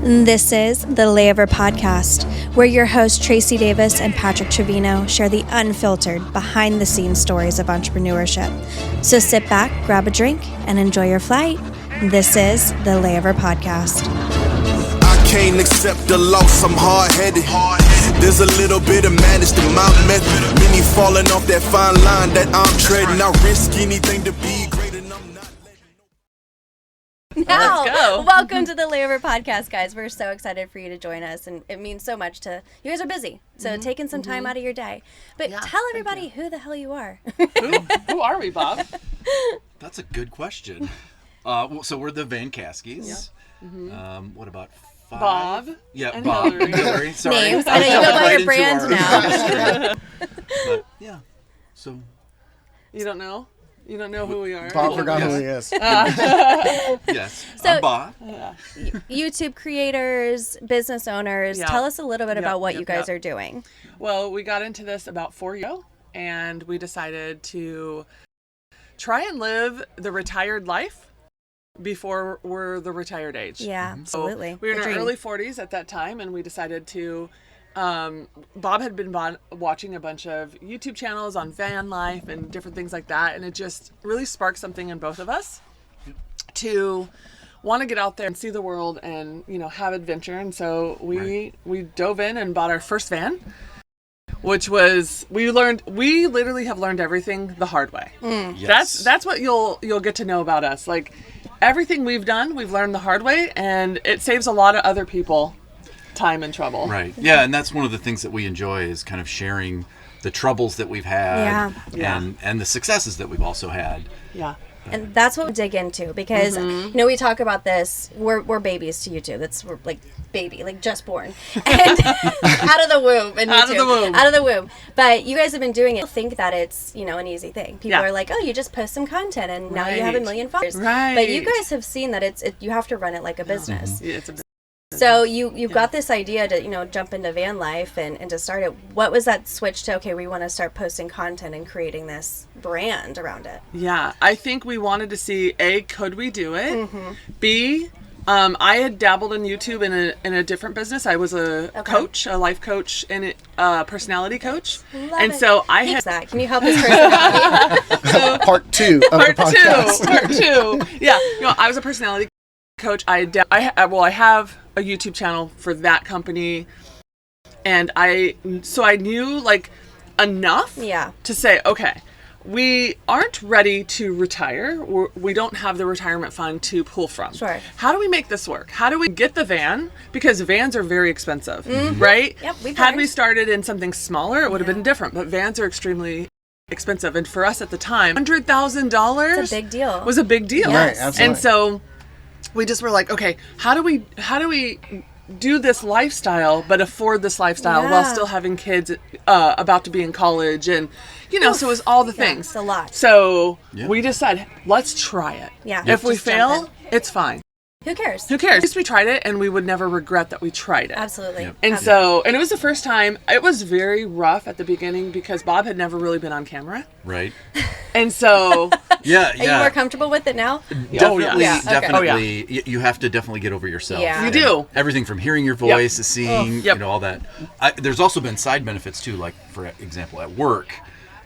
This is the Layover Podcast, where your hosts Tracy Davis and Patrick Trevino share the unfiltered, behind-the-scenes stories of entrepreneurship. So sit back, grab a drink, and enjoy your flight. This is the Layover Podcast. I can't accept the loss, I'm hard-headed. There's a little bit of madness to my method. Many falling off that fine line that I'm treading. I risk anything to be great, and I'm not letting Now, Let's go. welcome to the Layover Podcast, guys. We're so excited for you to join us, and it means so much to you guys are busy, so taking some time out of your day. But tell everybody who the hell you are. Who are we, Bob? That's a good question. So we're the Vancaskeys. Yeah. What about five? Bob. Yeah, and Bob. Hillary. Hillary. Sorry. Names. I know you go by your brand now. But yeah. So You don't know? You don't know who we are? Bob forgot who he is. yes, So- I'm Bob. YouTube creators, business owners. Yeah. Tell us a little bit Yep, about what yep, you guys yep. are doing. Well, we got into this about 4 years ago, and we decided to try and live the retired life before we're the retired age. Yeah, absolutely. So we were in The our dream. early 40s at that time, and we decided to. Bob had been watching a bunch of YouTube channels on van life and different things like that, and it just really sparked something in both of us to want to get out there and see the world and have adventure. And so we dove in and bought our first van, which was we literally have learned everything the hard way. Yes. That's what you'll get to know about us. Like everything we've done, we've learned the hard way, and it saves a lot of other people time and trouble. Right. Yeah, and that's one of the things that we enjoy is kind of sharing the troubles that we've had and the successes that we've also had. Yeah. And that's what we dig into because we talk about this. We're babies to YouTube. We're like baby, like just born, and out of the womb, and Out of the womb. out of the womb. But you guys have been doing it. I think that it's an easy thing. People Yeah. are like, oh, you just post some content, and now you have a Right. million followers. Right. But you guys have seen that you have to run it like a business. Yeah, it's a So you got this idea to jump into van life and to start it. What was that switch to? Okay, we want to start posting content and creating this brand around it. Yeah, I think we wanted to see A, could we do it? B, I had dabbled in YouTube in a different business. I was a coach, a life coach, and a personality coach, and so I had that. Can you help this person? Part two of the podcast. Part two. Yeah, I was a personality coach. I have a YouTube channel for that company, and so I knew like enough to say, okay, we aren't ready to retire. We don't have the retirement fund to pull from. Sure. How do we make this work? How do we get the van? Because vans are very expensive, right? Yep, we've Had learned. we started in something smaller, it would have been different. But vans are extremely expensive, and for us at the time, $100,000 It's a big deal. was a big deal. Right, absolutely. And so we just were like, okay, how do we do this lifestyle but afford this lifestyle while still having kids about to be in college, and so it was all the things. It's a lot. So we decided, let's try it. Yeah. If we Just jump fail, it's fine. Who cares? Who cares? At least we tried it, and we would never regret that we tried it. Absolutely. Yep. And so, and it was the first time. It was very rough at the beginning because Bob had never really been on camera, Right. and so Yeah. Are you more comfortable with it now? Definitely, Yeah, okay. definitely. You have to definitely get over yourself. Yeah. You And do. Everything from hearing your voice to seeing, Yep. all that. There's also been side benefits too, like for example, at work.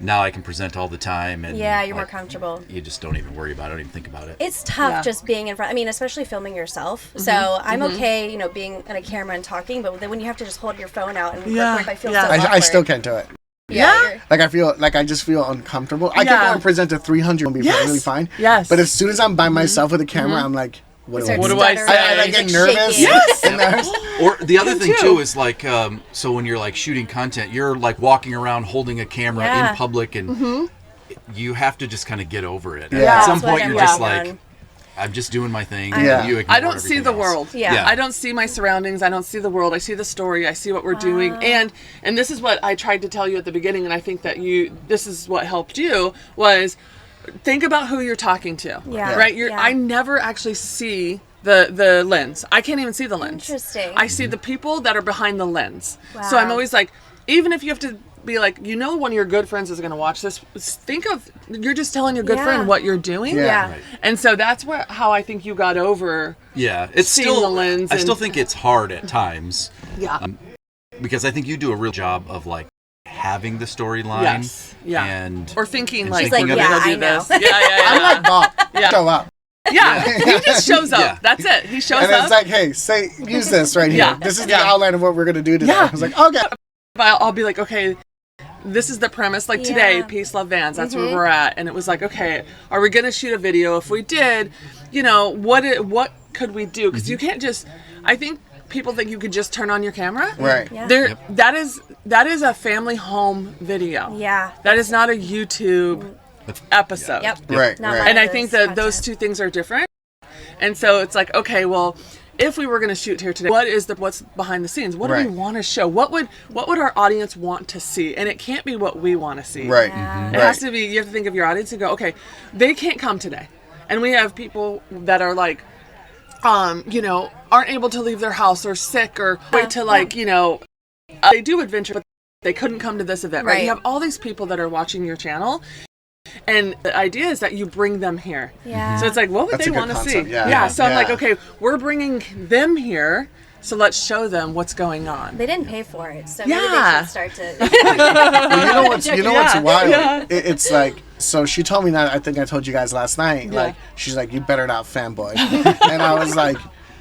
Now I can present all the time, and Yeah, you're more like, comfortable. You just don't even worry about it. Don't even think about it. It's tough Yeah. just being in front. I mean, especially filming yourself. So I'm okay, being on a camera and talking, but then when you have to just hold your phone out and record, I feel so awkward. I still can't do it. Yeah. Like I just feel uncomfortable. I can go and present to 300 and be perfectly fine. Yes. But as soon as I'm by myself with a camera, I'm like, what Start do do I I do? stuttering, say? I get like nervous. shaking. Yes. And there's- Or the other thing too. too is like, so when you're like shooting content, you're like walking around holding a camera Yeah. in public, and you have to just kind of get over it. Yeah. At some That's what point, I'm you're just working like, on. I'm just doing my thing. Yeah. And you ignore I don't see everything the else. world. Yeah. I don't see my surroundings. I don't see the world. I see the story. I see what we're doing. And this is what I tried to tell you at the beginning, and I think that this is what helped you, was think about who you're talking to. Yeah. Right? Yeah. I never actually see the lens. I can't even see the lens. Interesting. I see the people that are behind the lens. Wow. So I'm always like, even if you have to be like, one of your good friends is going to watch this. Think of, you're just telling your good friend what you're doing. Yeah. Right. And so that's how I think you got over. Yeah. It's seeing still, the lens. I still think it's hard at times. Yeah. Because I think you do a real job of like having the storyline. Yes. Yeah. And or thinking and like, thinking we're of going it. to do Yeah, I this. know. Yeah. I'm like Bob. Yeah. Show up. Yeah. He just shows up. Yeah. That's it. He shows And up. it's like, hey, use this right here. Yeah. This is the Yeah. outline of what we're going to do today. Yeah. I was like, okay. But I'll be like, okay, this is the premise. Like today, Yeah. Peace, Love, Vans. That's where we're at. And it was like, okay, are we going to shoot a video? If we did, what could we do? Because you can't just. I think people think you could just turn on your camera. Right. Yeah. That is a family home video. Yeah. That is not a YouTube episode. Yep. Right. Not Right. And I Those think that those content. two things are different. And so it's like, okay, well, if we were going to shoot here today, what's behind the scenes? What do we Right. want to show? What would our audience want to see? And it can't be what we want to see. Right. Yeah. It has to be. You have to think of your audience and go, okay, they can't come today, and we have people that are like, aren't able to leave their house or sick or wait to they do adventure, but they couldn't come to this event. Right? Right. You have all these people that are watching your channel. And the idea is that you bring them here. Yeah. So it's like, what would That's they a good want to see? concept, yeah. So I'm like, Yeah. okay, we're bringing them here, so let's show them what's going on. They didn't pay for it, so maybe they Yeah. should start to. Well, you know what's wild? Yeah. It's like, so she told me that, I think I told you guys last night, Yeah. like, she's like, you better not fanboy. And I was like,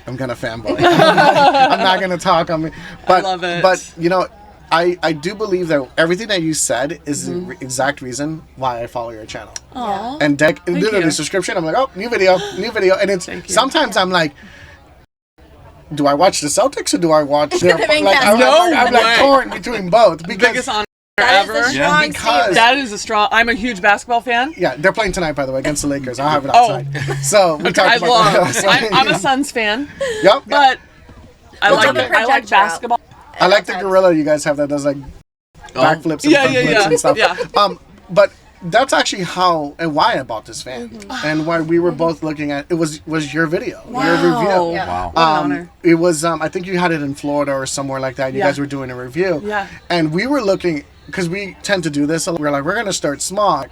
I'm going to fanboy. I'm not going to talk. But, I love it. But, I do believe that everything that you said is the exact reason why I follow your channel. Aw. And literally you. subscription, I'm like, oh, new video. And it's Thank you. sometimes I'm like, do I watch the Celtics or do I watch their Vancaskeys. I'm like torn between both because Biggest honor That is ever. a strong Because- statement. That is a strong. I'm a huge basketball fan. yeah, they're playing tonight, by the way, against the Lakers. I'll have it Oh. outside. So we talked I about love. that. I'm a Suns fan, Yep. but I What's like up? I like basketball. I like the gorilla you guys have that does like backflips and front flips and stuff. Yeah. But that's actually how and why I bought this fan, and why we were both looking at it was your video, your review. Yeah. Wow. What an honor. It was I think you had it in Florida or somewhere like that. You Yeah. guys were doing a review. Yeah. And we were looking because we tend to do this. We're like, we're gonna start small.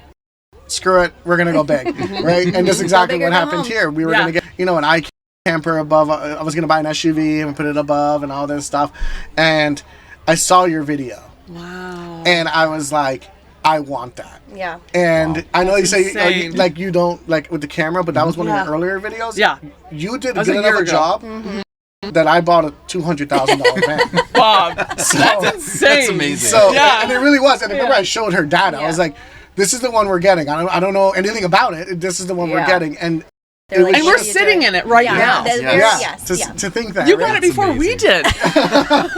Screw it, we're gonna go big, right? And that's exactly big or what go happened home. here. We were Yeah. gonna get an camper above. I was gonna buy an SUV and put it above and all this stuff. And I saw your video, Wow. and I was like, I want that. Yeah. And I know That's you say insane. like you don't like with the camera, but that was one of Yeah. your earlier videos. Yeah. You did a was a good year enough ago. job that I bought a $200,000 van. Bob. So, That's insane. That's amazing. so Yeah. and it really was. And I remember I showed her data. I was Yeah. like, this is the one we're getting. I don't know anything about it. This is the one we're Yeah. getting. And They're like, And "What we're are you sitting doing?" in it right Yeah. now. That- yeah, Yes. to, Yeah. to think that. You right? got it before we amazing. did. You guys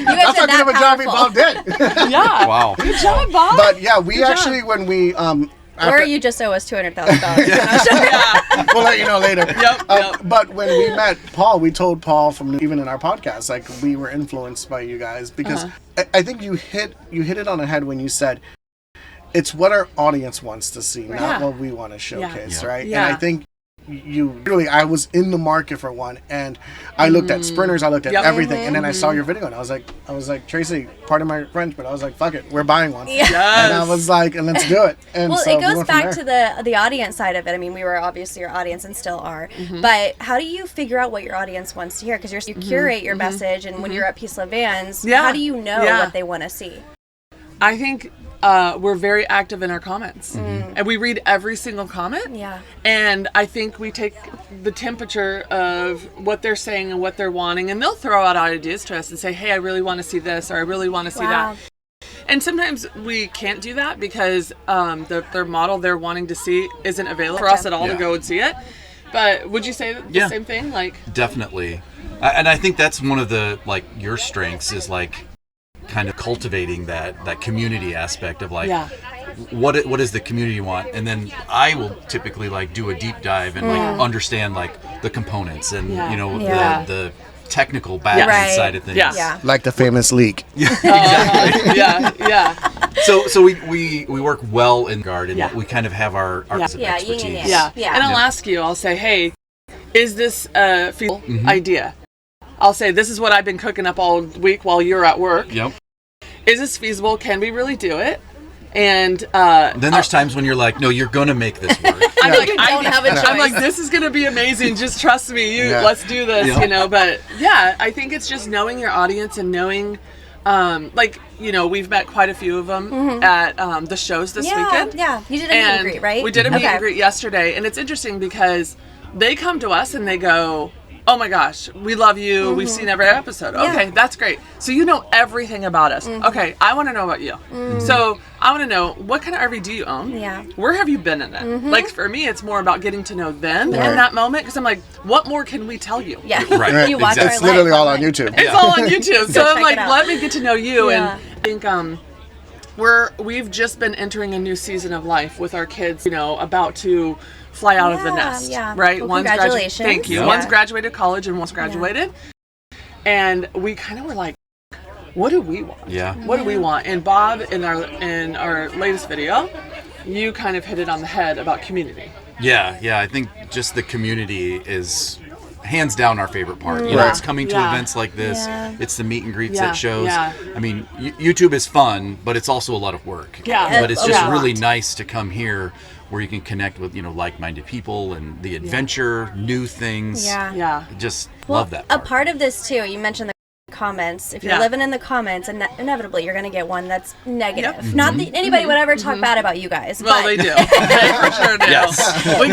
That's are how good of a that job we powerful. both did. Yeah. Wow. Good job, Bob. But yeah, we Good job. actually, when we, Or you just owe us $200,000. Yeah. we'll let you know later. Yep. But when we met Paul, we told Paul even in our podcast, like we were influenced by you guys because I think you hit it on the head when you said it's what our audience wants to see, not Yeah. what we want to showcase, Yeah. right? Yeah. And I think I was in the market for one, and I looked at sprinters, I looked at Yep. everything, and then I saw your video, and I was like, Tracy, pardon my French, but I was like, fuck it, we're buying one. Yeah. And I was like, and let's do it. And Well, so it we goes went from back there. to the audience side of it. I mean, we were obviously your audience and still are. Mm-hmm. But how do you figure out what your audience wants to hear? Because you curate your message, and when you're at Peace Love Vans, Yeah. how do you know Yeah. what they want to see? I think we're very active in our comments. And we read every single comment. Yeah. And I think we take the temperature of what they're saying and what they're wanting, and they'll throw out ideas to us and say, hey, I really want to see this, or I really want to see Wow. that. And sometimes we can't do that because their model they're wanting to see isn't available for us at all to Yeah. go and see it. But would you say the Yeah. same thing? Like, Definitely. And I think that's one of the, like, your strengths is, like, kind of cultivating that community aspect of, like, yeah. what does the community want? And then I will typically, like, do a deep dive and, like, understand, like, the components and, Yeah. you know, Yeah. the technical back end Right. side of things. Yeah. Yeah. Like the famous leak. Yeah. So we work well in guard, and Yeah. we kind of have our Yeah. areas of Yeah, yin and expertise. yang. Yeah. Yeah. And I'll ask you, I'll say, hey, is this a feasible idea? I'll say, this is what I've been cooking up all week while you're at work. Yep. is this feasible? Can we really do it? And then there's times when you're like, no, you're gonna make this work. I'm like, I don't have a choice. I'm like, this is gonna be amazing. Just trust me. Let's do this. Yeah. You know. But yeah, I think it's just knowing your audience and knowing, like, you know, we've met quite a few of them at the shows this weekend. Yeah, you did a meet and greet, right? We did a meet and greet yesterday, and it's interesting because they come to us and they go, oh my gosh, we love you. We've seen every episode. Okay, that's great. So you know everything about us. Okay, I want to know about you. So I want to know, what kind of RV do you own? Yeah. Where have you been in it? Like, for me, it's more about getting to know them in that moment, because I'm like, what more can we tell you? Yeah. Right. You watch Exactly. our It's literally life all on online. YouTube. It's all on YouTube. So I'm check like, it out. let me get to know you. Yeah. And I think we've just been entering a new season of life with our kids, you know, about to fly out of the nest, right? Well, One's congratulations. Thank you. Yeah. One's graduated college and one's graduated. And we kind of were like, what do we want? Yeah. What do we want? And Bob, in our latest video, you kind of hit it on the head about community. Yeah. I think just the community is hands down our favorite part. You know, Yeah. it's coming to Yeah. events like this. Yeah. It's the meet and greets Yeah. at shows. Yeah. I mean, YouTube is fun, but it's also a lot of work. Yeah. But it's A just lot. really nice to come here where you can connect with, you know, like-minded people and the adventure, new things. Yeah. Just Well, love that a part. part of this too, you mentioned the comments. If you're Yeah. living in the comments, and inevitably you're going to get one that's negative. Yep. Not that anybody would ever talk bad about you guys. Well, but they do. They for sure do. Yes. We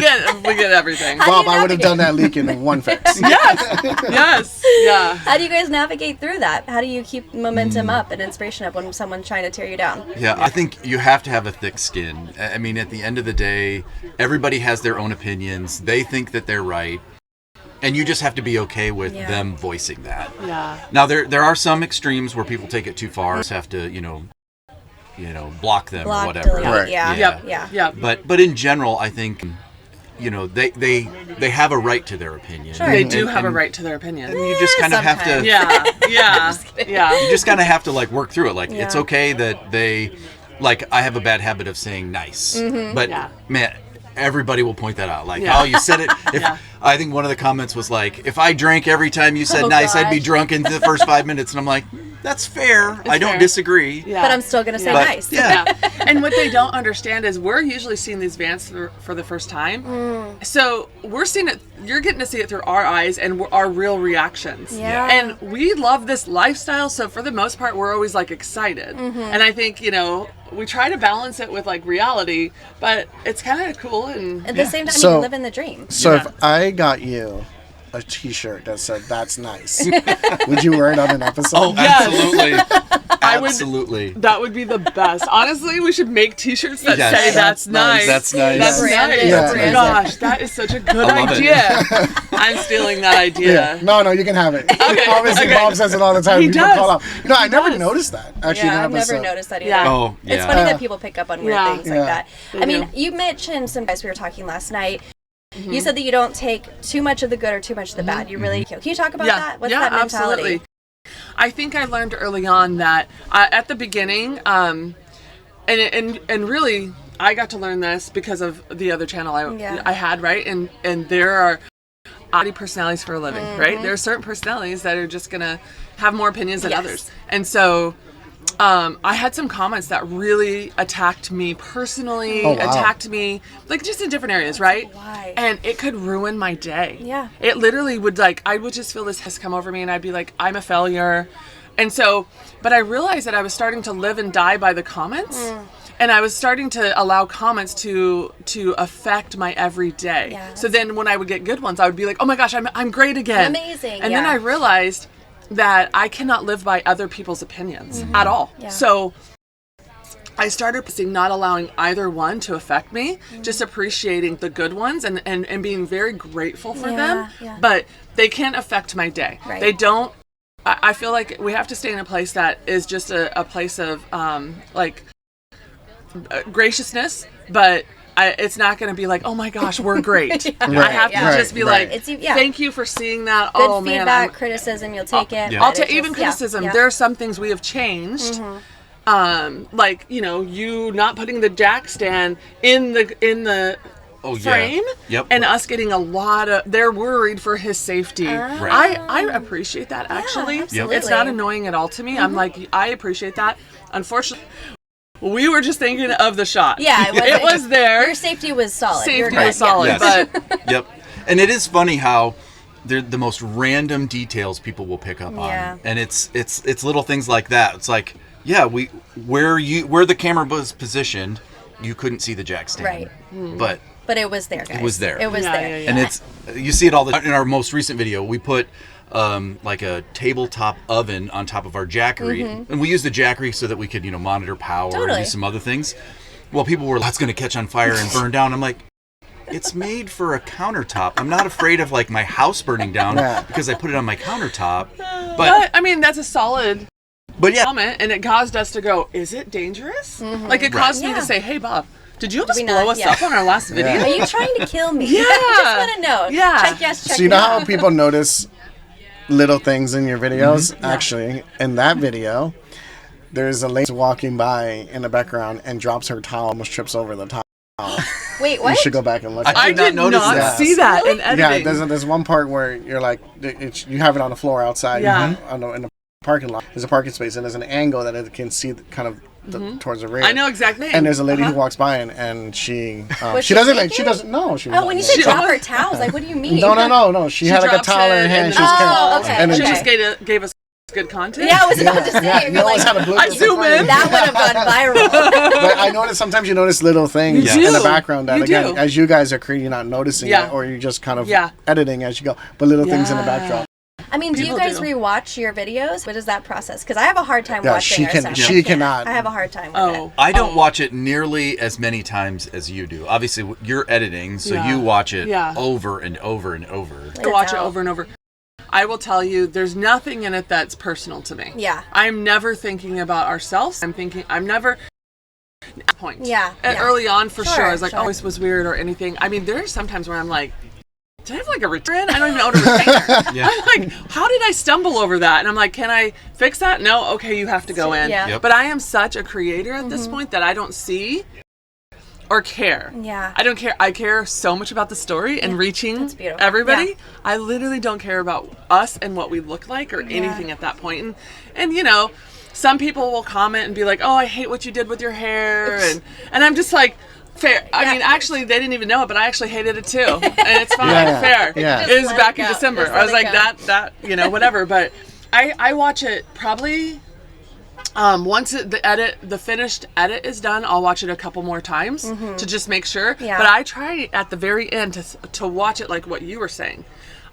get everything. How do Bob, you I would have navigate? done that leak in one fix. Yes. Yeah. How do you guys navigate through that? How do you keep momentum up and inspiration up when someone's trying to tear you down? Yeah, I think you have to have a thick skin. I mean, at the end of the day, everybody has their own opinions. They think that they're right. And you just have to be okay with them voicing that. Yeah. Now, there are some extremes where people take it too far. You just have to, you know, block them or whatever. delete, Right. yeah. Yep. Yeah. Yeah. But in general, I think, you know, they have a right to their opinion. Sure. They do And- have a and right to their opinion. You just kind of have to. sometimes. Yeah. Yeah. Yeah. You just kind of have to like work through it. Like it's Yeah. okay that they, like I have a bad habit of saying nice, but Yeah. man, everybody will point that out. Like, Yeah. oh, you said it. If, Yeah. I think one of the comments was like, if I drank every time you said Oh, nice, I'd be gosh. drunk in the first 5 minutes. And I'm like, that's fair. I don't fair. disagree. Yeah. But I'm still going to say But, nice. yeah. Yeah. And what they don't understand is we're usually seeing these vans for the first time. So we're seeing it, you're getting to see it through our eyes and our real reactions. Yeah. And we love this lifestyle. So for the most part, we're always like excited. And I think, you know, we try to balance it with like reality, but it's kind of cool. And At the same time, So- you live in the dream. So Yeah. if I got you a T-shirt that said "That's nice," would you wear it on an episode? Oh, Yes. absolutely. I would- Absolutely. that would be the best. Honestly, we should make t-shirts that Yes. say that's nice. That's nice. That's Brand nice. it, Yeah. Oh brand it. gosh, that is such a good I love it. idea. I'm stealing that idea. Yeah. No, you can have it. Obviously, okay. Bob says it all the time. He People does. call out. You know, I never does. noticed that. Actually, in Yeah, an I've never episode. noticed that either. Yeah. Oh, yeah. It's funny that people pick up on weird Yeah. things Yeah. like that. They I mean, do. you mentioned some guys we were talking last night. You said that you don't take too much of the good or too much of the bad. You really can you talk about that? What's that mentality? Absolutely. I think I learned early on that at the beginning, and really, I got to learn this because of the other channel I had, right? And there are body personalities for a living, right? There are certain personalities that are just gonna have more opinions than Yes. others, and so. I had some comments that really attacked me personally, Oh, wow. attacked me, like just in different areas, right? Why? And it could ruin my day. Yeah. It literally would, like, I would just feel this hiss come over me and I'd be like, I'm a failure. And so, but I realized that I was starting to live and die by the comments. And I was starting to allow comments to affect my everyday. Yeah, so then when I would get good ones, I would be like, oh my gosh, I'm great again. Amazing, And then yeah. I realized that I cannot live by other people's opinions at all. Yeah. So I started not allowing either one to affect me, just appreciating the good ones and being very grateful for them. Yeah. But they can't affect my day. Right. They don't. I feel like we have to stay in a place that is just a place of graciousness, but it's not going to be like, oh my gosh, we're great. I have to Right, just be right. like, It's- yeah. thank you for seeing that. Good Oh man, feedback, criticism, you'll take it. yeah. but I'll it's take even just- criticism. yeah. There are some things we have changed. Like, you know, you not putting the jack stand in the frame. Yep. And us getting a lot of, they're worried for his safety. I appreciate that, actually. absolutely. It's not annoying at all to me. I'm like, I appreciate that. Unfortunately, we were just thinking of the shot. Yeah, it was there. Your safety was solid. Safety was solid, Yes. but Yep. And it is funny how they're the most random details people will pick up Yeah. on. And it's little things like that. It's like, yeah, where the camera was positioned, you couldn't see the jack stand. Right. But it was there, guys. It was there. It was there. Yeah. And you see it all in our most recent video. We put like a tabletop oven on top of our jackery, and we used the jackery so that we could monitor power and do some other things. Well, people were, that's going to catch on fire and burn down. I'm like, it's made for a countertop. I'm not afraid of like my house burning down because I put it on my countertop. But I mean, that's a solid yeah, comment, and it caused us to go, is it dangerous? Like, it caused me to say, hey, Bob, did you just blow us up on our last video? Are you trying to kill me? Yeah. I just want to know. Yeah. Check yes, check So you know no. how people notice little things in your videos? Actually, in that video, there's a lady walking by in the background and drops her towel, almost trips over the towel. Wait, what? You should go back and look. I did not that. see that in Yeah, editing. there's one part where you're like, you have it on the floor outside. Yeah. In the parking lot. There's a parking space, and there's an angle that it can see kind of towards the rear. I know exactly. And there's a lady who walks by, and she Was she she doesn't naked? she doesn't no she was Oh, when you not say naked. drop her towels, like, what do you mean? No. She had like a drops towel in her it hand. and She was then- carrying. okay, And then She okay. just gave us good content. Yeah, I was about to say. Yeah, You'd you be always like, have a blue. I zoom in. that would have gone viral. But I notice sometimes you notice little things You in the do. background that You again, do. as you guys are creating, you're not noticing Yeah. it, or you're just kind of Yeah. editing as you go. But little things in the Yeah. backdrop. I mean, do you People guys do. rewatch your videos? What is that process? Because I have a hard time Yeah, watching she can- ourselves. she cannot. I have a hard time with Oh. it. I don't watch it nearly as many times as you do. Obviously, you're editing, so Yeah. you watch it Yeah. over and over and over. I watch It's it out. over and over. I will tell you, there's nothing in it that's personal to me. Yeah. I'm never thinking about ourselves. I'm never at point. Yeah, And yeah. early on, for Sure, sure, I was like, sure. oh, this was weird or anything. I mean, there's sometimes where I'm like, did I have like a retainer? I don't even know what a retainer. Yeah. I'm like, how did I stumble over that? And I'm like, can I fix that? No, okay, you have to go in. Yeah. Yep. But I am such a creator at this point that I don't see or care. Yeah. I don't care. I care so much about the story and reaching That's beautiful. everybody. Yeah. I literally don't care about us and what we look like or anything at that point. And some people will comment and be like, "Oh, I hate what you did with your hair," and I'm just like, fair. I mean, actually, they didn't even know it, but I actually hated it too, and it's fine. Yeah. Fair. Yeah. It was Just back let in it go. December. Just I was let like, it that whatever. But I watch it probably. Once the finished edit is done, I'll watch it a couple more times to just make sure. Yeah. But I try at the very end to watch it like what you were saying.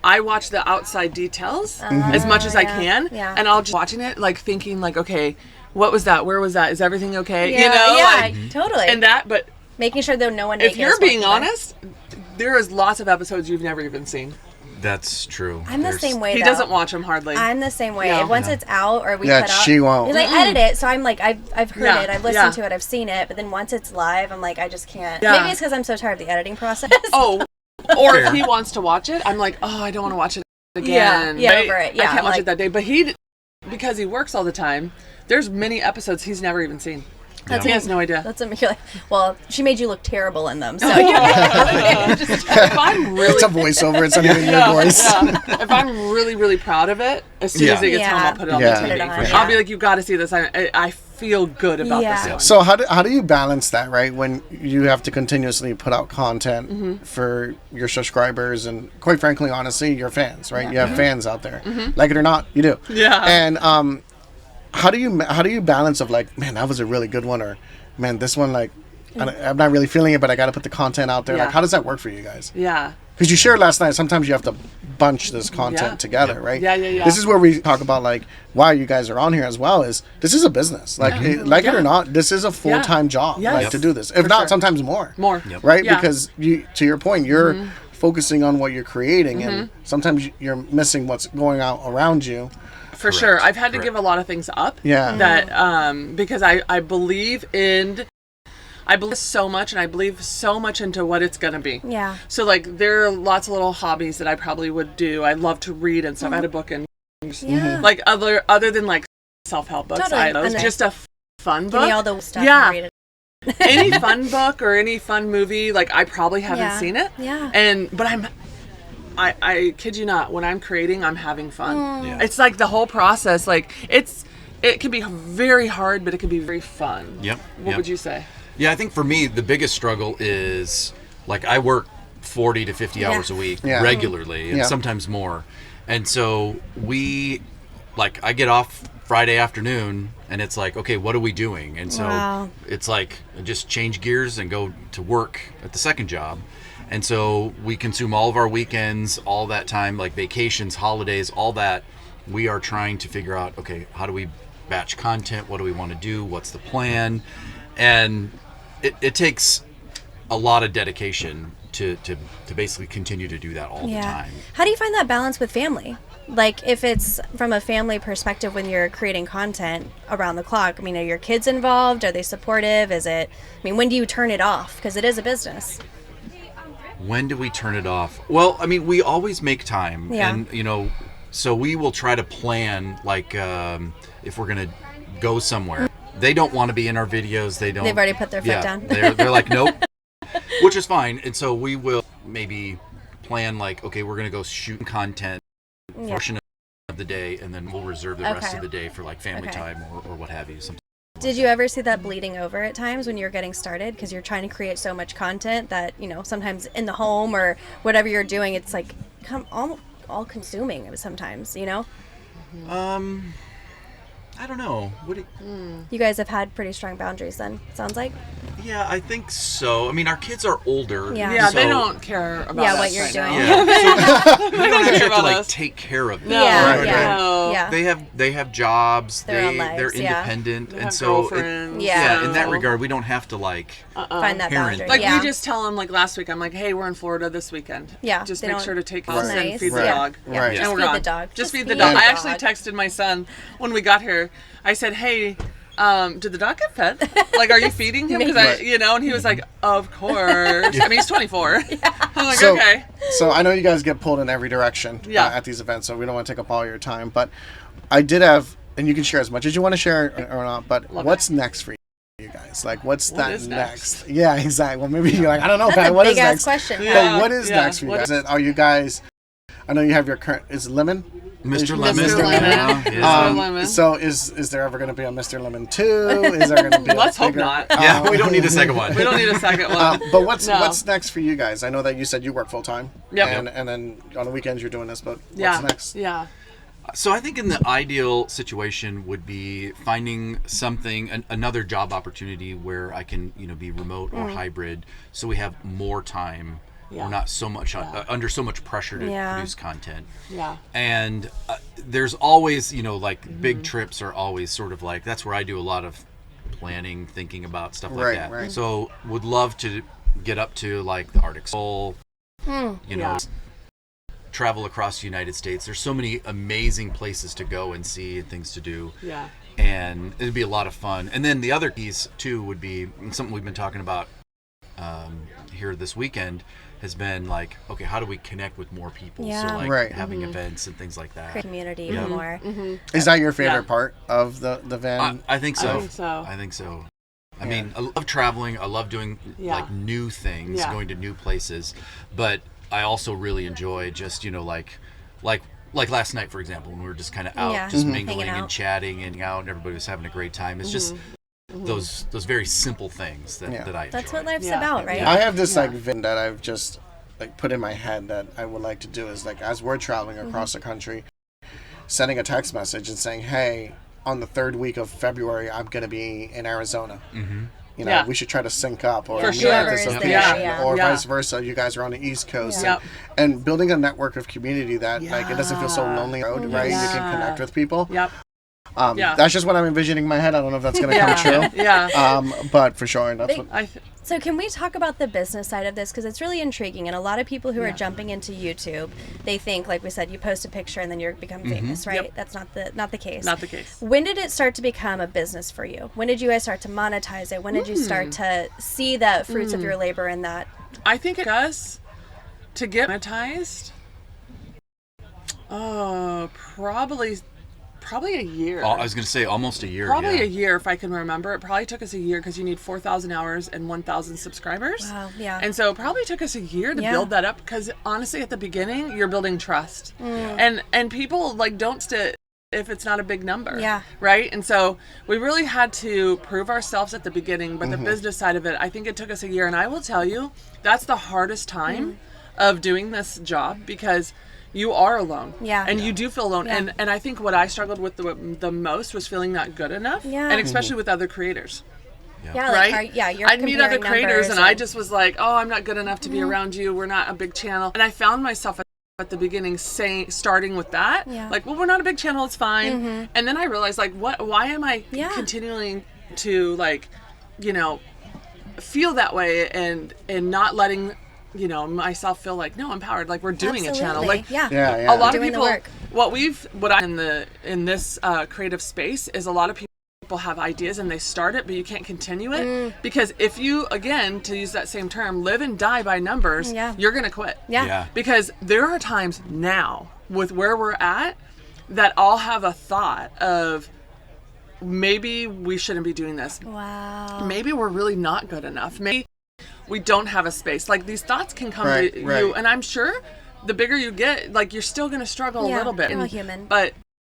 I watch the outside details as much as I can, yeah. and I'll just watching it like thinking like, okay, what was that? Where was that? Is everything okay? Yeah, like, totally. and that. But Making sure that no one if naked you're is being walking by. honest, there is lots of episodes you've never even seen. That's true. I'm the same way. He though. doesn't watch them hardly. I'm the same way. Yeah. Once it's out or we Yeah, put out, she won't. because I edit it, so I'm like, I've heard Yeah, it, I've listened yeah. to it, I've seen it, but then once it's live, I'm like, I just can't. Yeah. Maybe it's because I'm so tired of the editing process. Oh, or if he wants to watch it, I'm like, oh, I don't want to watch it again. Yeah, Right? over it. I Yeah, can't watch like- it that day. But because he works all the time, there's many episodes he's never even seen. He has no idea. That's you're like, well, she made you look terrible in them, so If I'm really, It's a voiceover. It's not even your voice. if I'm really, really proud of it, as soon as Yeah. it gets home, Yeah. I'll put it on Yeah. the Put it TV. on, I'll be like, you got to see this. I feel good about Yeah. this one. So how do you balance that, right? When you have to continuously put out content Mm-hmm. for your subscribers and, quite frankly, honestly, your fans, right? You have fans out there, Mm-hmm. like it or not, you do. Yeah. And how do you balance of like, man, that was a really good one, or man, this one like, I'm not really feeling it, but I got to put the content out there. Yeah. Like, how does that work for you guys? Yeah. Because you shared last night, sometimes you have to bunch this content Yeah. together, right? Yeah, yeah, yeah. This is where we talk about like why you guys are on here as well. Is this is a business, like it or not, this is a full time job, Yes. like Yep. to do this. If For not, sure. sometimes more. More. Right? Yeah. Because to your point, you're focusing on what you're creating, and sometimes you're missing what's going on around you. For sure. I've had to give a lot of things up. Yeah. That because I believe so much, and I believe so much into what it's going to be. yeah. So like there are lots of little hobbies that I probably would do. I love to read and stuff. I had a book and Yeah. like other than like self-help books. Totally. It was And just a fun Give book. me all the stuff. Yeah. And read it. any fun book or any fun movie, like I probably haven't seen it. Yeah. But I kid you not, when I'm creating, I'm having fun. Yeah. It's like the whole process, like it can be very hard, but it can be very fun. Yep. What would you say? Yeah, I think for me, the biggest struggle is, like, I work 40 to 50 hours a week regularly, and sometimes more. And so I get off Friday afternoon, and it's like, okay, what are we doing? And so it's like, I just change gears and go to work at the second job. And so we consume all of our weekends, all that time, like vacations, holidays, all that. We are trying to figure out, okay, how do we batch content? What do we want to do? What's the plan? And it takes a lot of dedication to basically continue to do that all the time. How do you find that balance with family? Like, if it's from a family perspective when you're creating content around the clock, I mean, are your kids involved? Are they supportive? When do you turn it off? Because it is a business. When do we turn it off? Well, I mean, we always make time. Yeah. And, so we will try to plan, like, if we're going to go somewhere. They don't want to be in our videos. They've already put their foot down. They're like, nope, which is fine. And so we will maybe plan, like, okay, we're going to go shoot content portion of the day, and then we'll reserve the rest of the day for, like, family time or what have you. Did you ever see that bleeding over at times when you were getting started? Because you're trying to create so much content that, sometimes in the home or whatever you're doing, it's like all consuming sometimes, I don't know. You guys have had pretty strong boundaries then, sounds like? Yeah, I think so. I mean, our kids are older. Yeah, so, they don't care about what you're right doing. now. So they don't actually have to, about like, us. take care of them. Yeah. They have jobs. Their own lives, they're independent, and have so girlfriends. in that regard, we don't have to, like, find that parent. boundary. Like, we just tell them, like, last week, I'm like, hey, we're in Florida this weekend. Yeah. Just they make don't- sure to take That's us and nice. feed the dog. Yeah. Right. Just And we're feed gone. the dog. Just feed feed the dog. I the actually dog. texted my son when we got here. I said, hey, did the dog get fed? Like, are you feeding him? Because and he was like, of course. I mean, he's 24. I'm like, okay. So I know you guys get pulled in every direction at these events, so we don't want to take up all your time. But I did have, and you can share as much as you want to share or not, but what's next for you guys? Like, what's that next? Yeah, exactly. Well, maybe you're like, I don't know, That's Pat, a what is big-ass next? question. Yeah. But what is next for you guys? Are you guys, I know you have your current, is it Lemon? Mr. Lemon. Mr. Lemon. Yeah. Mr. Lemon. So is there ever going to be a Mr. Lemon 2? Is there going to be Let's hope not. Yeah, we don't need a second one. We don't need a second one. But what's next for you guys? I know that you said you work full time. Yep. And then on the weekends you're doing this, but Yeah. what's next? Yeah. So I think in the ideal situation would be finding something, another job opportunity where I can, be remote or hybrid, so we have more time. Yeah. We're not so much under so much pressure to produce content. Yeah. And there's always, like, big trips are always sort of like, that's where I do a lot of planning, thinking about stuff like that. Right. So would love to get up to, like, the Arctic Circle, travel across the United States. There's so many amazing places to go and see and things to do. Yeah. And it'd be a lot of fun. And then the other piece too would be something we've been talking about here this weekend has been like, okay, how do we connect with more people? Yeah. So like Right. having events and things like that. Create community even more. Is that your favorite part of the van? I think so. I think so. I mean, I love traveling. I love doing like new things, going to new places. But I also really enjoy just, like last night, for example, when we were just kind of out, just mingling and chatting and out, and everybody was having a great time. It's just those very simple things that I enjoy. That's what life's about, right? I have this like vision that I've just like put in my head that I would like to do is like as we're traveling across the country, sending a text message and saying, hey, on the 3rd week of February, I'm going to be in Arizona. You know, we should try to sync up or For meet sure. at this location or Yeah. vice versa. You guys are on the East Coast. Yep. And building a network of community that like it doesn't feel so lonely, right? You can connect with people. Yep. That's just what I'm envisioning in my head. I don't know if that's going to come true. Yeah. But for sure, that's what... So can we talk about the business side of this? Because it's really intriguing. And a lot of people who are jumping into YouTube, they think, like we said, you post a picture and then you become famous, right? Yep. That's not the case. Not the case. When did it start to become a business for you? When did you guys start to monetize it? When did you start to see the fruits of your labor in that? I think it does to get monetized. Oh, probably probably a year. I was going to say almost a year. Probably a year, if I can remember. It probably took us a year because you need 4,000 hours and 1,000 subscribers. Wow, yeah. And so it probably took us a year to build that up because honestly, at the beginning, you're building trust. And people like don't sit if it's not a big number. Yeah. Right? And so we really had to prove ourselves at the beginning, but the business side of it, I think it took us a year. And I will tell you, that's the hardest time of doing this job because you are alone. Yeah. And you do feel alone. Yeah. And I think what I struggled with the most was feeling not good enough. Yeah. And especially with other creators. Yeah, Right? you're I'd meet other comparing creators numbers and I just was like, oh, I'm not good enough to be around you. We're not a big channel. And I found myself at the beginning starting with that. Yeah. Like, well, we're not a big channel. It's fine. And then I realized, like, why am I continuing to, like, you know, feel that way and not letting, you know, myself feel like, no, I'm empowered. Like, we're doing a channel. Like, yeah. a lot Doing of people, the work. in this creative space is a lot of people have ideas and they start it, but you can't continue it because if you, again, to use that same term, live and die by numbers, you're going to quit. Yeah. Because there are times now with where we're at that I'll have a thought of maybe we shouldn't be doing this. Wow. Maybe we're really not good enough. Maybe we don't have a space. Like these thoughts can come to you, and I'm sure the bigger you get, like you're still going to struggle a little bit. We're all human. But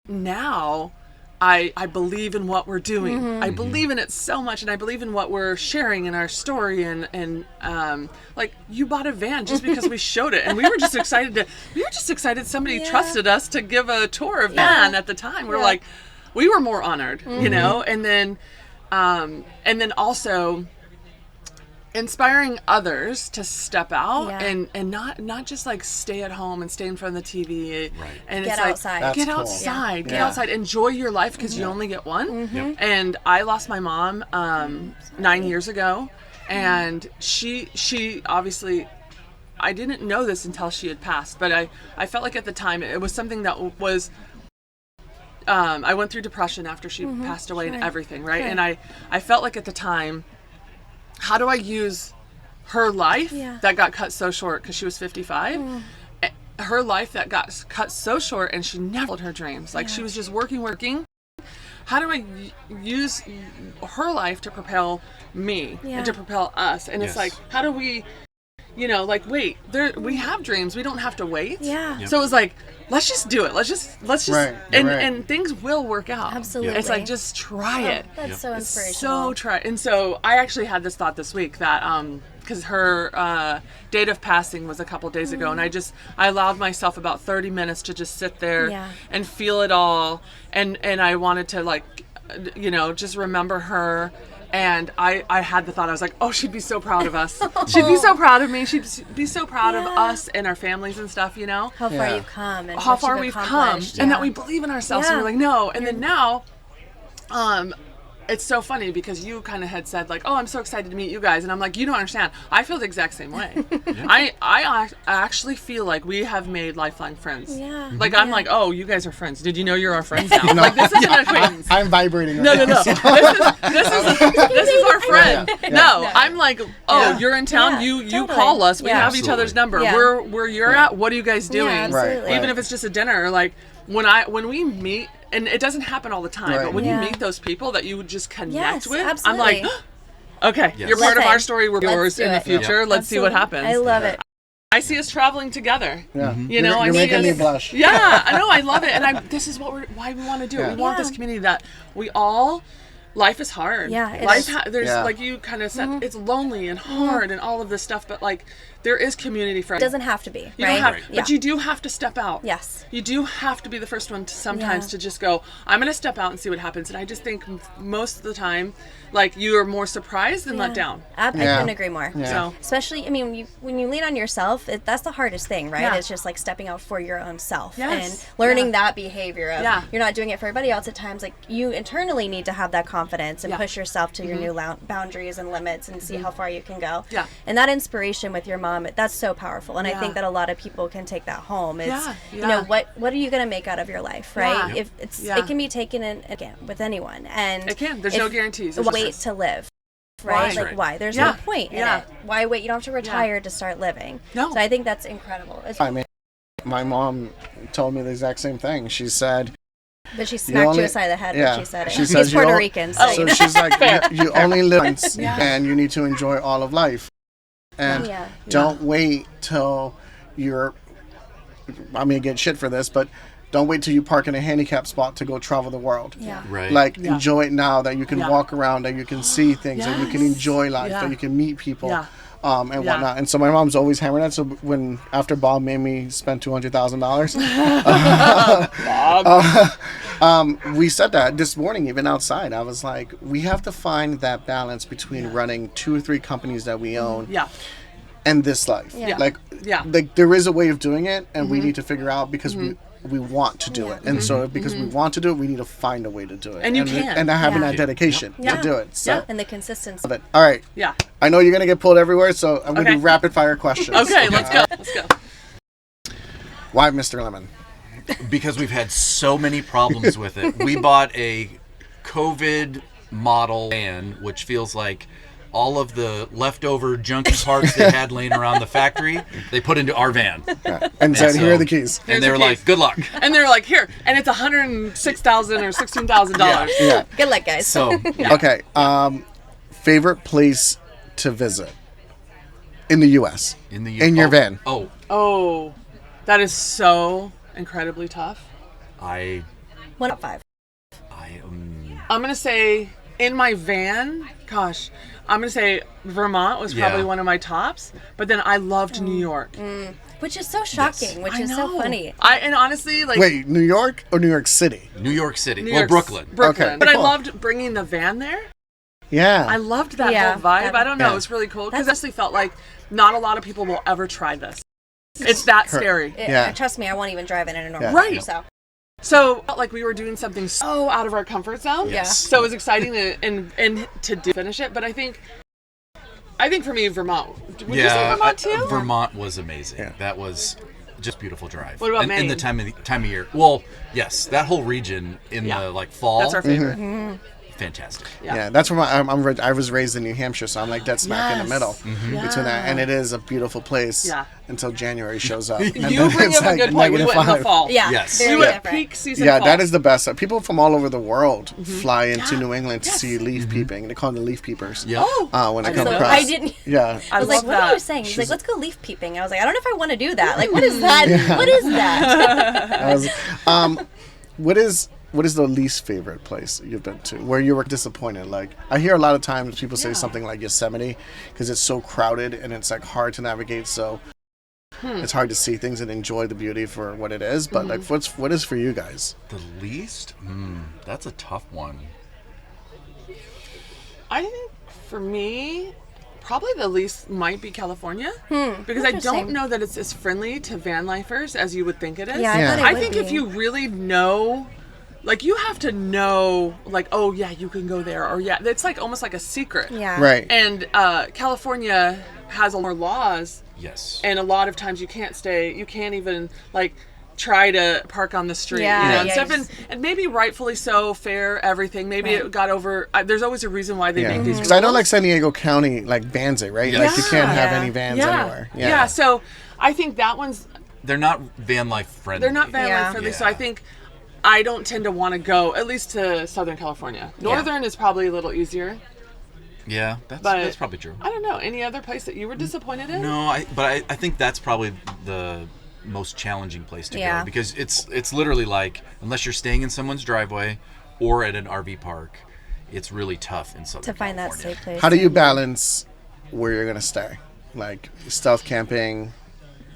now I believe in what we're doing. I believe in it so much, and I believe in what we're sharing in our story. And like you bought a van just because we showed it, and we were just excited somebody trusted us to give a tour of van at the time. We're like, we were more honored, you know. And then also inspiring others to step out and not just like stay at home and stay in front of the TV. Right. And Get it's outside. like, get That's cool. outside, get outside, enjoy your life because you only get one. And I lost my mom 9 years ago, and she obviously, I didn't know this until she had passed, but I felt like at the time it was something that was, I went through depression after she passed away and everything, right? And I felt like at the time, how do I use her life that got cut so short because she was 55? Her life that got cut so short and she never followed her dreams. Like she was just working. How do I use her life to propel me and to propel us? And it's like, how do we, you know, like, wait, we have dreams. We don't have to wait. Yeah. So it was like, let's just do it. Let's just, and things will work out. Absolutely. It's like, just try it. That's so inspirational. So try. And so I actually had this thought this week that, because her date of passing was a couple days ago, and I allowed myself about 30 minutes to just sit there and feel it all. And I wanted to, like, you know, just remember her. And I had the thought, I was like, oh, she'd be so proud of us. She'd be so proud of me. She'd be so proud of us and our families and stuff, you know? How far you've come. And how far we've come. And that we believe in ourselves. And we're like, no. And then now, it's so funny because you kind of had said like, oh, I'm so excited to meet you guys. And I'm like, you don't understand. I feel the exact same way. I actually feel like we have made lifelong friends. Yeah. Like, I'm like, oh, you guys are friends. Did you know you're our friends now? Like, this is an acquaintance. I'm vibrating. No. This is our friend. No, I'm like, oh, you're in town. You totally. call us. We have each Absolutely. other's number. Yeah. Where you're at. What are you guys doing? Yeah, absolutely. Even if it's just a dinner. Like when we meet, and it doesn't happen all the time, but when you meet those people that you would just connect with, absolutely. I'm like, okay, you're part of our story. We're yours in the future. Let's see what happens. I love it. I see us traveling together. Yeah. You know, you're making me blush. Yeah, I know. I love it, and this is why we want to do it. We want this community that we all. Life is hard. Yeah, There's like you kind of said, it's lonely and hard and all of this stuff, but like there is community for It doesn't have to be, you right? don't have, but you do have to step out. Yes. You do have to be the first one to sometimes to just go, I'm going to step out and see what happens. And I just think most of the time, like you are more surprised than let down. I couldn't agree more. Yeah. So especially, I mean, when you lean on yourself, that's the hardest thing, right? Yeah. It's just like stepping out for your own self Yes. and learning that behavior of Yeah. you're not doing it for everybody else at times. Like you internally need to have that confidence and push yourself to your new boundaries and limits and see how far you can go. Yeah. And that inspiration with your mom, that's so powerful. And I think that a lot of people can take that home. It's, you know, what are you going to make out of your life, right? Yeah. If it can be taken in, again, with anyone. And it can. There's no guarantees. There's wait to live. Right? Like, why? There's no point in it. Why wait? You don't have to retire to start living. No. So I think that's incredible. I mean, my mom told me the exact same thing. She said, But she smacked you aside the head when she said it. She She's Puerto Rican. So she's like, you only live once, and you need to enjoy all of life. And don't wait till you're, I'm going to get shit for this, but don't wait till you park in a handicap spot to go travel the world. Yeah. Right. Like, enjoy it now that you can walk around, that you can see things, that you can enjoy life, that you can meet people. And whatnot. And so my mom's always hammering that. So after Bob made me spend $200,000, we said that this morning, even outside. I was like, we have to find that balance between running 2 or 3 companies that we own and this life. Like there is a way of doing it, and we need to figure out because we want to do it. And so because we want to do it, we need to find a way to do it. And you can. And having that dedication to do it. So. And the consistency. But, all right. Yeah. I know you're going to get pulled everywhere, so I'm going to do rapid fire questions. Okay, let's go. Why Mr. Lemon? Because we've had so many problems with it. We bought a COVID model van, which feels like all of the leftover junky parts they had laying around the factory, they put into our van. And said, here are the keys. And they were like, good luck. And they were like, here. And it's $106,000 or $16,000. Yeah. Good luck, guys. So, Okay. Favorite place to visit in the U.S.? In your van. Oh, that is so incredibly tough. 1 out of 5. I'm going to say in my van, gosh, I'm going to say Vermont was probably one of my tops, but then I loved New York. Which is so shocking, which is so funny. And honestly, like... Wait, New York or New York City? New York City. Brooklyn. Okay. But I loved bringing the van there. Yeah. I loved that whole vibe. I don't know. It was really cool because I actually felt like not a lot of people will ever try this. It's that scary. Trust me, I won't even drive it in a normal Right. So felt like we were doing something so out of our comfort zone. Yes. So it was exciting and to finish it. But I think for me, Vermont. Would you say Vermont too? Vermont was amazing. Yeah. That was just beautiful drive. What about Maine? In the time of year. Well, yes, that whole region in the fall. That's our favorite. Fantastic. Yeah, that's where I was raised in New Hampshire, so I'm like dead smack in the middle between that, and it is a beautiful place until January shows up. And you bring up a good point. We went in the fall. Yeah, yes, we went peak season. Yeah, fall. that is the best. People from all over the world fly into New England to see leaf peeping. They call them the leaf peepers. Yeah. When I come across. I didn't. Yeah. I was like, what are you saying? He's like, let's go leaf peeping. I was like, I don't know if I want to do that. Like, what is that? What is that? What is the least favorite place you've been to where you were disappointed? Like, I hear a lot of times people say something like Yosemite because it's so crowded and it's like hard to navigate. So it's hard to see things and enjoy the beauty for what it is. But like, what is for you guys? The least? That's a tough one. I think for me, probably the least might be California because I don't know that it's as friendly to van lifers as you would think it is. I think if you really know. Like, you have to know, like, oh, yeah, you can go there. Or, yeah, it's like almost like a secret. Yeah. Right. And California has more laws. Yes. And a lot of times you can't even, like, try to park on the street. And stuff. And maybe rightfully so, fair, everything. Maybe it got over. There's always a reason why they make these rules. Because I know, like, San Diego County, like, bans it, right? Like, you can't have any vans anywhere. Yeah, so I think that one's... They're not van life friendly. They're not van life friendly, so I think... I don't tend to want to go, at least to Southern California. Northern is probably a little easier. Yeah, that's probably true. I don't know. Any other place that you were disappointed in? No, I think that's probably the most challenging place to go because it's literally like, unless you're staying in someone's driveway or at an RV park, it's really tough in Southern California. Find that safe place. How do you balance where you're going to stay? Like, stealth camping...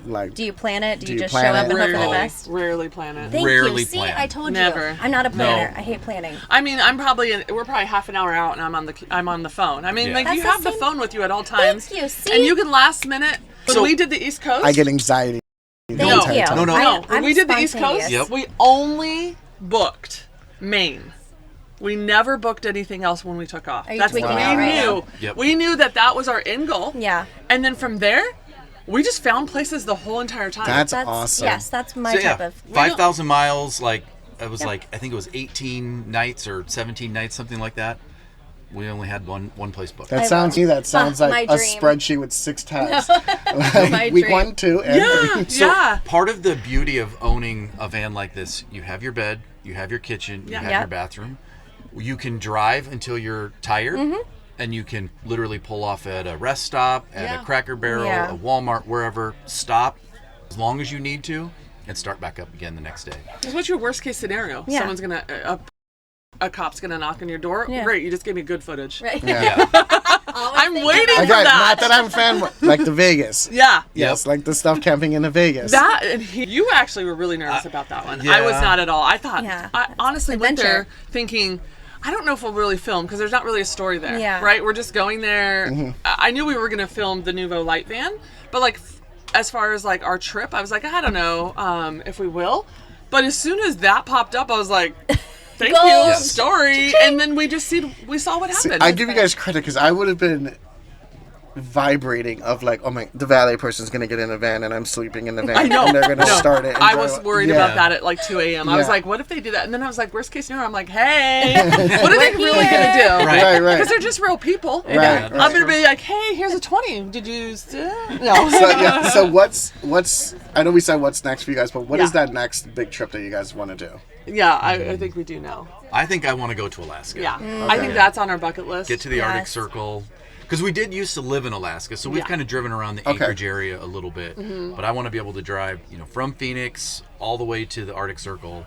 Like, do you plan it? Do you just show plan up it? and hope for the best? Rarely plan it. Thank Rarely you. See, plan. I told Never. you. I'm not a planner. No. I hate planning. I mean, we're probably half an hour out and I'm on the phone. I mean, like, That's you the have the same- phone with you at all times. Thank you. See? And you can last minute. When we did the East Coast, I get anxiety. Thank the entire you. time. No. When we did the East Coast, spontaneous. we only booked Maine. We never booked anything else when we took off. Are you That's tweaking we out right knew. now? Yep. We knew that was our end goal. Yeah. And then from there, we just found places the whole entire time. That's awesome. Yes, that's my type of... 5,000 miles, like, it was like, I think it was 18 nights or 17 nights, something like that. We only had one place booked. That sounds like my a dream. spreadsheet with 6 tabs. My week dream. 1, 2, and 3. Yeah. Part of the beauty of owning a van like this, you have your bed, you have your kitchen, you have Yep. your bathroom. You can drive until you're tired, and you can literally pull off at a rest stop, at a Cracker Barrel, Yeah. a Walmart, wherever. Stop as long as you need to, and start back up again the next day. What's your worst case scenario? Yeah. Someone's gonna a cop's gonna knock on your door. Yeah. Great, you just gave me good footage. Right. Yeah. I'm waiting for Okay, not that. that I'm a fan, like the Vegas. Yeah. Yes, like the stuff camping in the Vegas. That and you actually were really nervous about that one. I was yeah. not at all. I thought Yeah. I honestly went there Adventure. thinking, I don't know if we'll really film because there's not really a story there. Yeah. Right? We're just going there. Mm-hmm. I knew we were gonna film the Nouveau light van, but like as far as like our trip, I was like, I don't know if we will. But as soon as that popped up, I was like, thank you, Goals. story. And then we saw what happened. I give you guys credit because I would have been vibrating of like, oh my, the valet person's gonna get in a van and I'm sleeping in the van. I know. And they're gonna start it. And I drive was it. worried Yeah. about that at like 2 a.m. I was Yeah. like, what if they do that? And then I was like, worst case scenario, I'm like, hey, what are they really going to do? Right, right. Because they're just real people. Right, I'm right. going to be like, hey, here's a 20. Did you No. So yeah. So what's? I know we said what's next for you guys, but what is Yeah. that next big trip that you guys want to do? Yeah, I think we do know. I think I want to go to Alaska. Yeah. I think that's on our bucket list. Get to the Arctic Yes. Circle. Because we did used to live in Alaska, so we've Yeah. kind of driven around the Okay. Anchorage area a little bit. But I want to be able to drive, from Phoenix all the way to the Arctic Circle,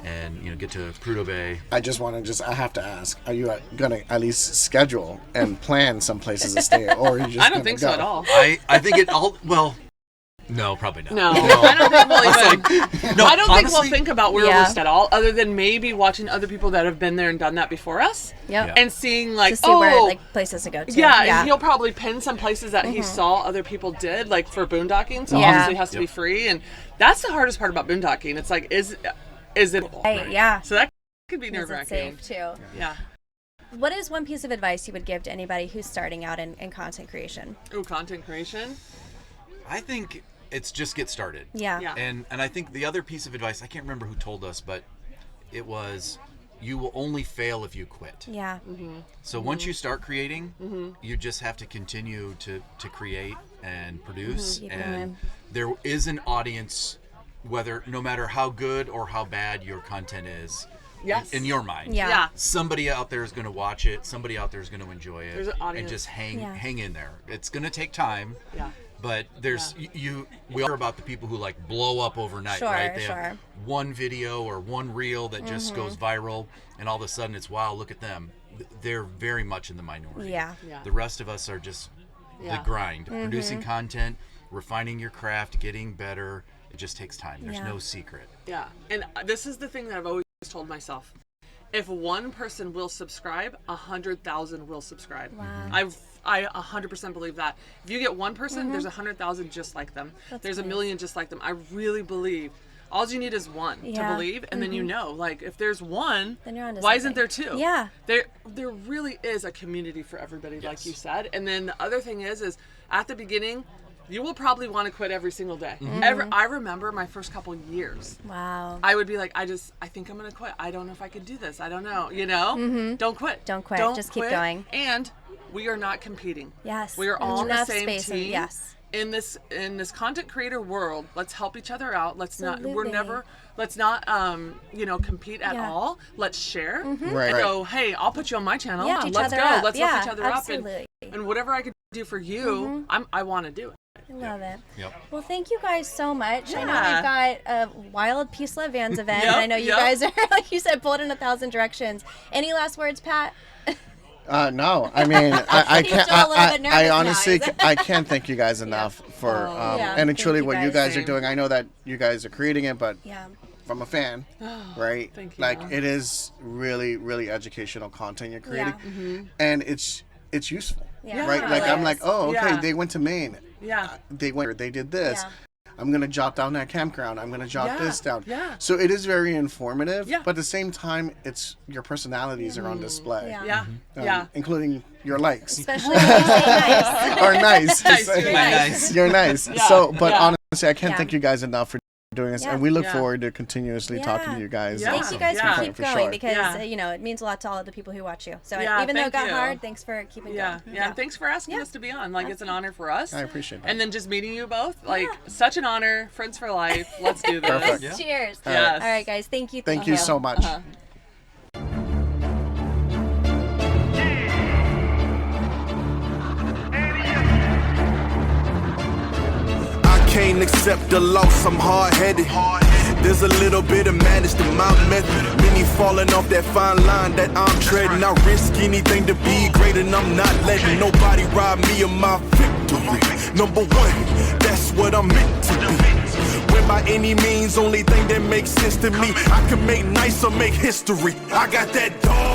and get to Prudhoe Bay. I just want to I have to ask: are you gonna at least schedule and plan some places to stay, or are you just? I don't gonna think go? so at all. I think it all. Well, no, probably not. No, I don't think we'll even. No, I don't think honestly, we'll think about where Yeah. we're at all, other than maybe watching other people that have been there and done that before us, Yep. and seeing like, To see where like places to go to. Yeah, and he'll probably pin some places that he saw other people did, like for boondocking. So obviously it has to be free, and that's the hardest part about boondocking. It's like, is it? Right, yeah. So that could be Is nerve it wracking. safe too? Yeah. What is one piece of advice you would give to anybody who's starting out in content creation? Ooh, content creation. I think it's just get started. Yeah. Yeah. And I think the other piece of advice, I can't remember who told us, but it was, you will only fail if you quit. Yeah. So once you start creating, you just have to continue to create and produce. Keep And going. there is an audience, no matter how good or how bad your content is, Yes. in your mind. Yeah. Yeah. Somebody out there is going to watch it. Somebody out there is going to enjoy it. There's an and audience. just Yeah. hang in there. It's going to take time. Yeah. But there's we are about the people who like blow up overnight, Sure, right? They sure. have one video or one reel that just goes viral, and all of a sudden it's, wow, look at them. They're very much in the minority. Yeah. Yeah. The rest of us are just Yeah. the grind, producing content, refining your craft, getting better. It just takes time. There's Yeah. no secret. Yeah. And this is the thing that I've always told myself. If one person will subscribe, 100,000 will subscribe. Wow. I 100% believe that. If you get one person, there's 100,000 just like them. There's a nice. million just like them. I really believe. All you need is one Yeah. to believe, and then like if there's one, Then you're onto why isn't something. there two? Yeah. There really is a community for everybody, like you said. And then the other thing is at the beginning, you will probably want to quit every single day. I remember my first couple years. Wow. I would be like, I think I'm going to quit. I don't know if I could do this. I don't know. Don't quit. Don't quit. Just keep quit. going. And we are not competing. Yes. We are There's all in the enough same space and- team. yes. In this content creator world, let's help each other out. Let's not compete at Yeah. all. Let's share. Right, So, hey, I'll put you on my channel. Yeah. Lift each Let's other go. up. Let's Yeah, lift each other absolutely. up. And whatever I could do for you, I want to do it. I love it. Yep. Well, thank you guys so much. I know Yeah. we've got a wild Peace Love Vans event, Yep, and I know you yep. guys are, like you said, pulled in 1,000 directions. Any last words, Pat? No, I mean, I He's can't. still a little bit nervous I now, honestly, is it? I can't thank you guys enough for, Yeah, and thank truly you what you guys. guys are doing. I know that you guys are creating it, but Yeah. from a fan, right? Thank you. Like it is really, really educational content you're creating, Yeah. and it's useful, Yeah. right? Yeah, Like it I'm is. like, oh, okay, Yeah. they went to Maine. Yeah. They did this. Yeah. I'm gonna jot down that campground. I'm gonna jot Yeah, this down. yeah. So it is very informative. Yeah. But at the same time, it's your personalities are on display. Yeah. Yeah. Yeah. Including your likes. Especially when you say nice. Are nice. Nice, So- you're nice. You're nice. Yeah, So, but yeah. honestly, I can't Yeah. thank you guys enough for doing this, and we look forward to continuously talking to you guys. Thanks, you guys, for keep going because Yeah. it means a lot to all of the people who watch you. So Yeah, even though it thank got you. hard, thanks for keeping going. Yeah, and thanks for asking us to be on. Like, it's an honor for us. I appreciate that. And then just meeting you both, like, such an honor. Friends for life. Let's do this. Perfect. Yeah. Cheers. Yes. All right, guys. Thank you. Thank you so much. Can't accept the loss, I'm hard-headed. There's a little bit of madness to my method. Many falling off that fine line that I'm treading. I risk anything to be great, and I'm not letting nobody rob me of my victory. Number one, that's what I'm meant to be. When by any means, only thing that makes sense to me, I can make nice or make history. I got that dog